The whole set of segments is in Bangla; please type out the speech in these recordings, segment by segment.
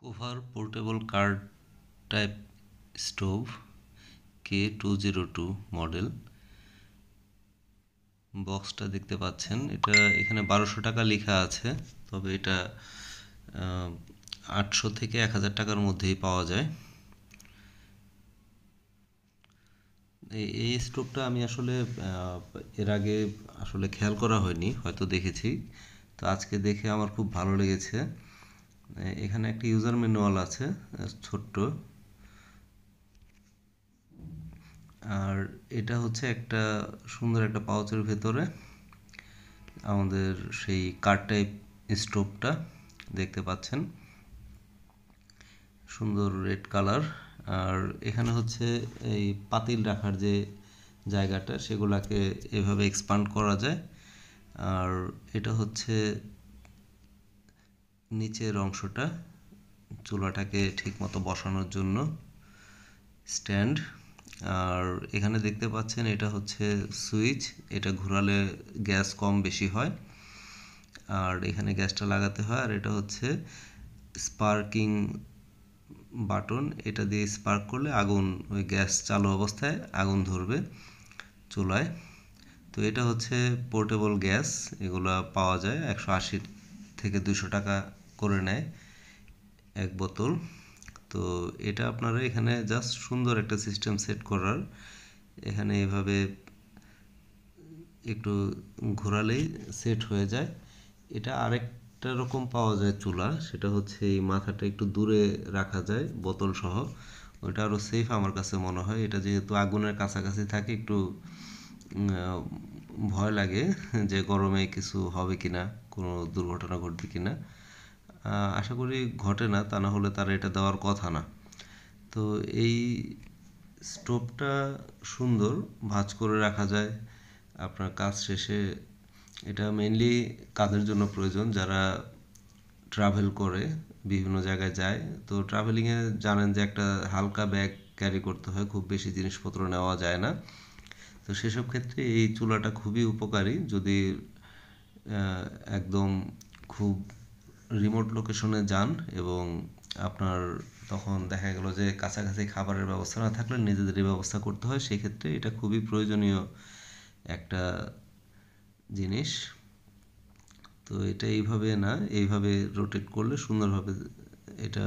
Cover portable card type stove K202 model. বক্সটা দেখতে পাচ্ছেন, এটা এখানে 1200 টাকা লেখা আছে, তবে এটা 800 থেকে 1000 টাকার মধ্যেই পাওয়া যায়। এই স্টোভটা আমি আসলে এর আগে আসলে খেয়াল করা হয়নি, হয়তো দেখেছি, তো আজকে দেখে আমার খুব ভালো লেগেছে। এখানে একটা ইউজার ম্যানুয়াল আছে ছোট্ট, আর এটা হচ্ছে একটা সুন্দর একটা পাউচের ভেতরে আমাদের সেই কার টাইপ স্টোভটা দেখতে পাচ্ছেন, সুন্দর রেড কালার। আর এখানে হচ্ছে এই পাতিল রাখার যে জায়গাটা, সেগুলাকে এভাবে এক্সপান্ড করা যায়। আর এটা হচ্ছে নিচের অংশটা চুলাটাকে ঠিকমতো বসানোর জন্য স্ট্যান্ড। আর এখানে দেখতে পাচ্ছেন এটা হচ্ছে সুইচ, এটা ঘোরালে গ্যাস কম বেশি হয়, আর এখানে গ্যাসটা লাগাতে হয়। আর এটা হচ্ছে স্পার্কিং বাটন, এটা দিয়ে স্পার্ক করলে আগুন, ওই গ্যাস চালু অবস্থায় আগুন ধরবে চুলায়। তো এটা হচ্ছে পোর্টেবল গ্যাস, এগুলা পাওয়া যায় 180 থেকে 200 টাকা করে নেয় এক বোতল। তো এটা আপনারা এখানে জাস্ট সুন্দর একটা সিস্টেম সেট করার, এখানে এভাবে একটু ঘোরালেই সেট হয়ে যায়। এটা আরেকটা রকম পাওয়া যায় চুলা, সেটা হচ্ছে এই মাথাটা একটু দূরে রাখা যায় বোতল সহ, ওইটা আরও সেফ আমার কাছে মনে হয়। এটা যেহেতু আগুনের কাছাকাছি থাকে, একটু ভয় লাগে যে গরমে কিছু হবে কিনা, কোনো দুর্ঘটনা ঘটবে কিনা। আশা করি ঘটে না, তা না হলে তার এটা দেওয়ার কথা না। তো এই স্টোভটা সুন্দর, ভাঁজ করে রাখা যায় আপনার কাজ শেষে। এটা মেইনলি কাদের জন্য প্রয়োজন, যারা ট্রাভেল করে, বিভিন্ন জায়গায় যায়। তো ট্রাভেলিংয়ে জানেন যে একটা হালকা ব্যাগ ক্যারি করতে হয়, খুব বেশি জিনিসপত্র নেওয়া যায় না। তো সেসব ক্ষেত্রে এই চুলাটা খুবই উপকারী। যদি একদম খুব রিমোট লোকেশনে যান এবং আপনার তখন দেখা গেল যে কাছাকাছি খাবারের ব্যবস্থা না থাকলে নিজেদেরই ব্যবস্থা করতে হয়, সেক্ষেত্রে এটা খুবই প্রয়োজনীয় একটা জিনিস। তো এটা এইভাবে না, এইভাবে রোটেট করলে সুন্দরভাবে এটা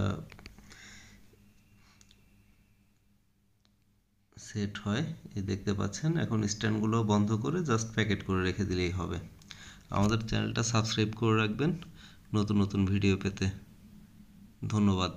সেট হয়। এই দেখতে পাচ্ছেন, এখন স্ট্যান্ডগুলো বন্ধ করে জাস্ট প্যাকেট করে রেখে দিলেই হবে। আমাদের চ্যানেলটা সাবস্ক্রাইব করে রাখবেন নতুন নতুন ভিডিও পেতে। ধন্যবাদ।